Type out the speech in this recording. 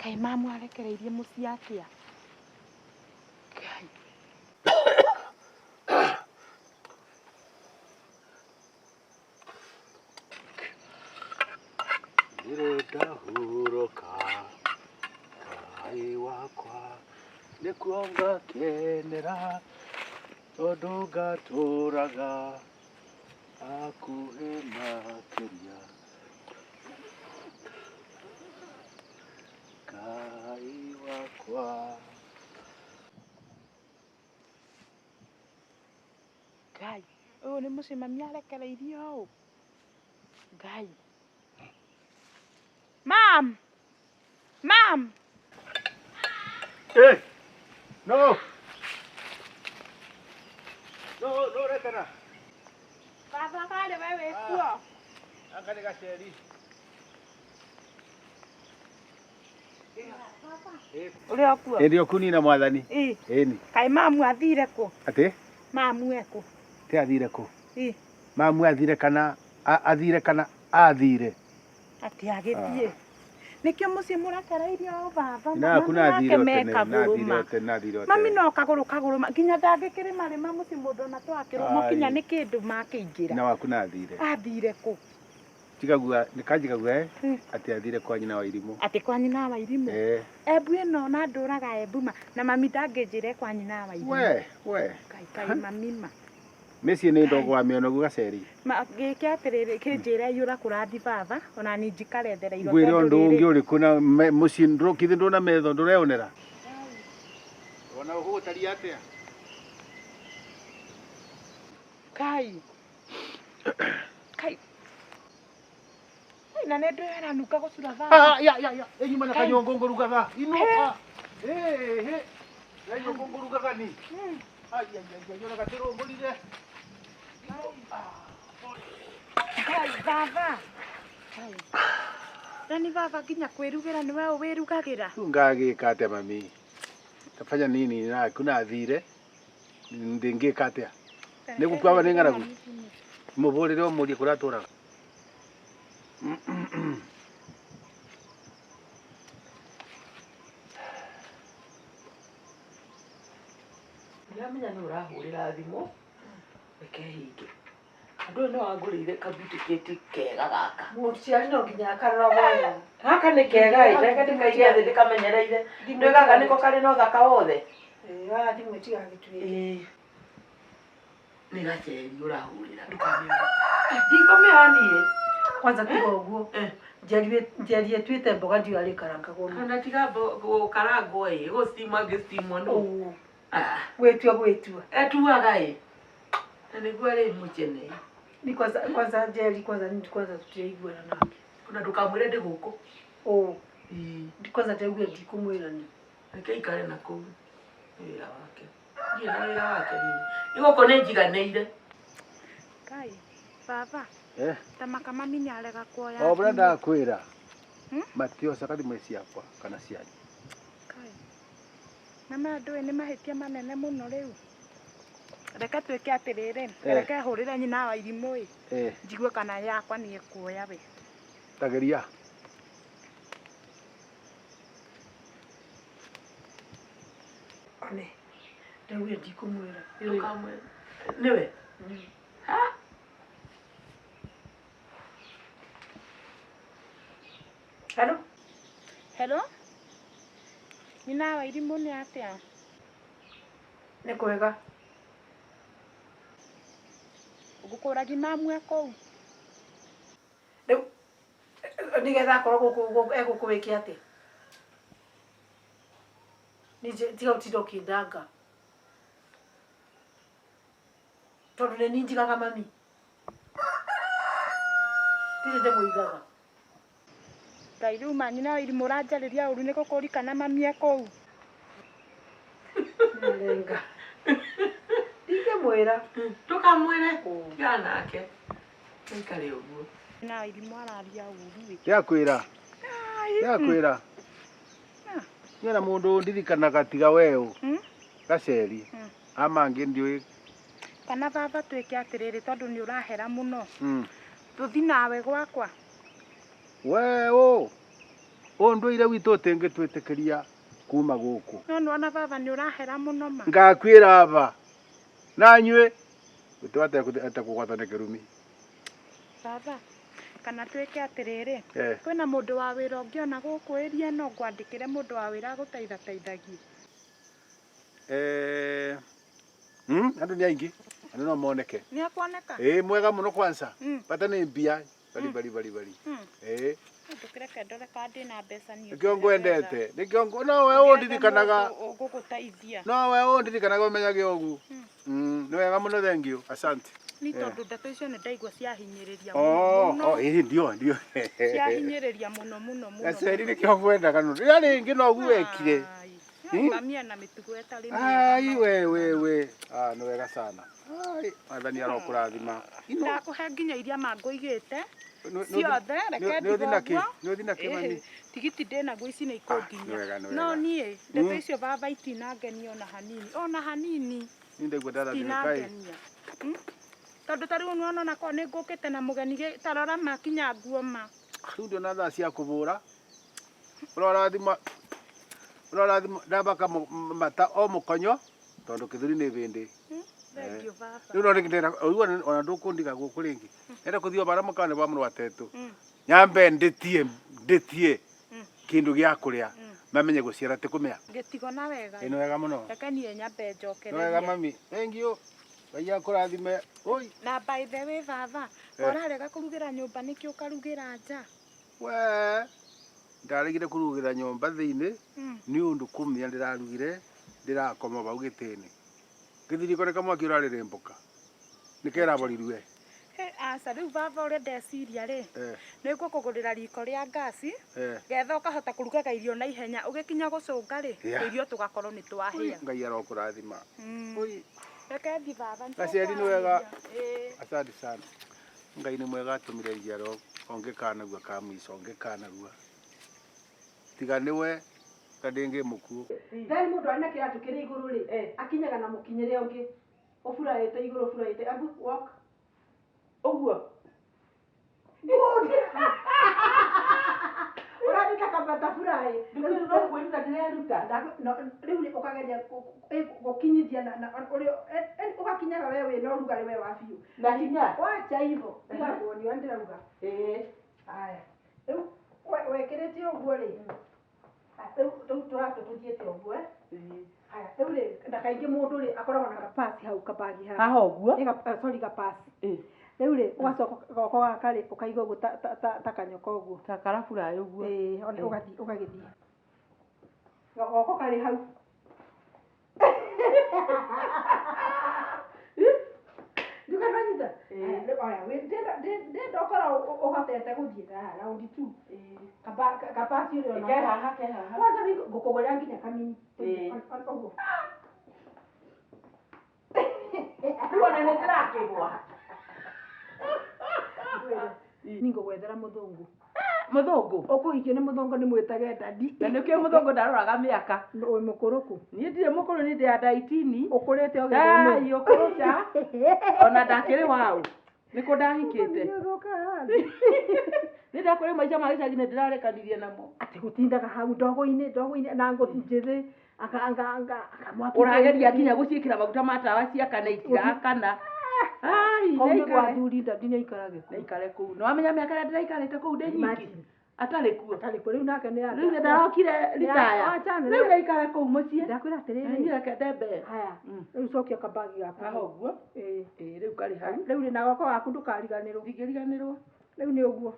Kai mamu arekereirie muciĩ atia. Kai. Ndirenda huroka Ngai wakwa nĩkuo ngakenera tondũ ngatũũraga hakuhĩ makĩria. Ngai wakwa. Ngai, ũyũ nĩ mũciĩ mami arekereirie ũũ. Ngai. Mam! Mam! Hey! No! No, rekana. Baba kale wewe kuo. Anga nĩ gaceri. Uri okuo. Ĩndĩ ũkunina mwathani. Ĩni. Kai mamu athire kũ? Atĩ? Mamu ekũ? Te athire kũ? Mamu athire kana athire. Ati agĩthiĩ. Nĩkĩo mũciĩ mũrekereirie o baba. Na kuna athire tene. Mami no kagũrũ nginya ndangĩkĩrĩma rĩma mũciĩ mũndũ ona twakĩrũma kinya nĩ kĩndũ makĩingĩra. Na waku na athire. Athire kũ? Tigagua nĩkanjigagua atĩ athire kwa nyina wa Irimũ. Atĩ kwa nyina wa Irimũ? Embu ĩno na ndũraga Embu ma na mami ndangĩnjĩra kwa nyina wa Irimũ. We. Kai mami ma. Mĩciĩ nĩ ndogo wa mĩonogu gaceri. Gĩkĩ atĩrĩrĩ kĩnjĩra yũra kũrathi baba ona ni njikarethere iro. Ngwĩre ũndũ ũngĩ ũrĩkũ na mũciĩ ndũrokithĩ ndũna metho ndũreonera. Ona ũhũtaria atĩa? Kai. Na nĩ ndwĩra nuka gũcura baba. Ya. Enyuma na kanyongo ngorugaga. Inuka. Na nyongo ngorugaga ni. Yona gatero ngorire. Kai baba. Nani baba nginya kwĩrugĩra nĩ wewe wĩrugagĩra? Ngagĩka atĩa mami? Tafanya nini na kuna athire? Ndingĩka atĩa? Nĩgũkwaba nĩ ng'aragu. Mũbũrĩre ũmũrie kũrĩa atũraga. Ndamenya nĩ ũrahũrĩra thimũ reke hinge. Andũ no angũrĩire kabuti kĩti kega gaka. Mũciari no nginya akarora wega. Gaka nĩ kega reke ndĩkaige thĩ ndĩkamenyereire. Ndĩ gaka nĩko karĩ na ũthaka wothe. Waya thimũ tigagĩtuĩke. Nĩ gaceri ũrahũrĩra ndũkamenya. Ndikomera niĩ. Kwanza tiga ũguo. Njeri ĩtuĩte mboga ndiũ arĩ karangagwo. Kana tiga gũkarangwo gũstima ngĩstimwo no. Gwĩtua. Etuaga na nĩguo arĩ mũkene. Ni kwanza njeri kwanza tutaiguana nake. Kuna ndũkamwĩre ndĩ gũkũ. Kwanza ndauga ndikũmwĩra ni. Reke ikare na kũu. Wĩra wake. Ndiĩ na wĩra wake nĩ gũkũ nĩ njiganĩire. Kai baba. Tamaka mami nĩ arega kuoya. O bũrĩa ndakwĩra. Matioca thimũ ciakwa kana cianyu. Na mandũ nĩ mahĩtia manene mũno rĩu. Reke twĩke atĩrĩrĩ, reke hũrĩre nyina wa Irimũ njigue kana yakwa nĩ ekuoya we. Tageria. One. Ndauga ndikũmwĩra. Ndũkamwĩra. Nĩwe? Hello? Nyina wa Irimũ nĩ atĩa? Nĩ kwega. Ngũkũragi mamu ekũu. Rĩu nĩgetha akorwo egũkũwĩkia atĩ. Tiga ũtinda ũkĩndanga. Tondũ nĩ niĩ njigaga mami. Ndirĩ ndĩmũigaga. Ngai rĩu ma nyina wa Irimũ ũranjarĩria ũru nĩ gũkũrikana mami ekũu. Nenga. Ndingĩmwĩra. Ndũkamwĩre. Tiga nake. Aikare ũguo. Nyina wa Irimũ araria ũru. Yakwĩra. Nyina mũndũ ndirikanaga tiga weũ. Gaceri. Amangĩ ndiũĩ. Kana baba twĩke atĩrĩrĩ tondũ nĩ ũrahera mũno. Tũthi nawe gwakwa. Weũ. ũndũire witũ ũtĩngĩtwĩtĩkĩria kuma gũkũ. No nĩwona baba nĩ ũrahera mũno ma. Ngakwĩra aba na nyuĩ gũtiwate kũgwatana kĩrumi. Baba kana twĩke atĩrĩrĩ, kwĩna mũndũ wa wĩra ũngĩona gũkũ ĩria no ngwandĩkĩre mũndũ wa wĩra agũteithateithagie. Andũ nĩ aingĩ, andũ no moneke. Nĩ akwoneka? Mwega mũno kwanza. Bata nĩ mbia bari. Ndũkĩreke ndore kana ndĩna mbeca niĩ. Nĩkĩo ngwendete. Nĩkĩo no we ũndirikanaga. Ngũgũteithia. No we ũndirikanaga ũmenyage ũguo. Nĩ wega mũno, thank you. Asante. Nĩ tondũ ndeto icio nĩ ndaigua ciahinyĩrĩria mũno. Ndio. Ciahinyĩrĩria mũno. Gaceri nĩkĩo ngwendaga no. Rĩrĩa rĩngĩ no guo wekire. Ngamia na mĩtugo ĩtarĩ mĩega. We. Nĩ wega sana. Mwathani arokũrathima. Ndakũhe nginya iria mangũigĩte. Ciothe reke ndigwo. Nĩ ũthi na kĩmami. Tigiti ndĩnaguo ici nĩ ikũnginya. No niĩ ndeto icio baba itinangenia ona hanini. Niĩ ndaigua ndarathimĩka. Tondũ tarĩu nĩwona ko nĩ ngũkĩte na mũgeni tarora makinya nguo ma. Rĩu ndiona thaa cia kũbũra. Ũrorathima ndabaka mata o mũkonyo tondũ kĩthũri nĩ bĩndĩ. Rĩu no ndĩra ona ndũkũndiga gũkũ rĩngĩ. Enda kũthiĩ bara mũkane ba mũrũ wa tetũ. Nyambe ndĩtie kĩndũ gĩa kũrĩa mamenye gũciara ti kũmĩa. Gĩtigo na wega. Nĩ wega mũno. Reke niĩ nyambe njokererie. Nĩ wega mami. Thank you. Ngai akũrathime. Na by the way baba, ũrarega kũrugĩra nyũmba nĩkĩ ũkarugĩra nja? We ndaregire kũrugĩra nyũmba thĩinĩ nĩ ũndũ kũmĩa ndĩrarugire ndĩrakoma bau gĩtĩ-inĩ. Gĩthiriko nĩ kamwaki ũrarĩrĩmbũka. Nĩkĩo ĩraborirwe. Aca rĩu baba ũrĩa ndeciria rĩ, nĩ ngũkũgũrĩra riko rĩa ngasi, getha ũkahota kũrugaga irio na ihenya, ũgĩkinya gũcũnga rĩ, irio tũgakorwo nĩ twahĩa. Ngai arokũrathima. Reke thiĩ baba. Gaceri nĩ wega. Asante sana. Ngai nĩ mwega atũmire njiaro ongĩkanagua ka mũico ongĩkanagua. Tiga nĩwe kadenge mũkuo. Ndari mũndũ arĩ na kĩratũ kĩrĩ igũrũ rĩ, akinyaga na mũkinyĩre ũngĩ. Ũburaĩte igũrũ ũburaĩte. Abu walk. Ũguo. Ũrandika kabata buraĩ. Rĩu no kwĩruta ndĩreruta. Rĩu nĩ ũkageria gũkinyithia na ũgakinyaga we wĩ no rugarĩ we wa biũ. Na hinya. Wacha hivyo. Ndagwo nĩ ndĩrauga. Haya. Rĩu wekĩrĩte ũguo rĩ. Rĩu tũthiĩte ũguo. Haya, rĩu rĩ ndakaingĩ mũndũ rĩ akoragwo na gapasi hau kabagi haha. Haha ũguo? Sorry gapasi. Rĩu rĩ ũgacoka goko gaka rĩ ũkaiga ũguo ta kanyoka ũguo. Ta karaburaĩ ũguo. Ũgagĩthiĩ. Goko karĩ hau. Ndũkananyita? Oya, ndenda ũkorwo ũhotete gũthiĩ raundi 2. Kapasi ũrĩa ona. Kehaha. Kwanza ngũkũgũrĩra nginya kamini. Ũguo. Rĩu ona nĩ ndĩrakĩgwa. Nĩ ngũgwethera mũthũngũ. Mũthũngũ? Ũkũhikio nĩ mũthũngũ nĩ mwĩtage dadi. Na nĩkĩo mũthũngũ ndaroraga mĩaka. Wĩ mũkũrũku? Niĩ ndirĩ mũkũrũ, nĩ ndĩ ya 18. Ũkũrĩte ũgethemũ. Ũkũrũca. Ona ndakĩrĩ wau. Nĩkũ ndahikĩte. Nĩ ndakũrĩ maica ma gĩcagi nĩ ndĩrarekanirie namo. Atĩ gũtindaga hau ndogo-inĩ na ngũ njĩthĩ ũrageria nginya gũciĩkĩra maguta ma tawa ciakana itirakana. Nĩ gwathuri nĩ aikarage kũu. Aikare kũu. Nĩ wamenya mĩaka ĩrĩa ndĩraikarĩte kũu ndĩ nyingĩ? Atarĩ kuo. Rĩu nake nĩ yake. Rĩu ndarokire ritaya. Rĩu nĩaikare kũu mũciĩ. Ndakwĩra atĩrĩrĩ. Niĩ reke ndembe. Haya. Rĩu cokia kabagi gaku. Haha ũguo? Rĩu karĩ hau. Rĩu na goko gaku ndũkariganĩrwo. Ndingĩriganĩrwo. Rĩu nĩ ũguo.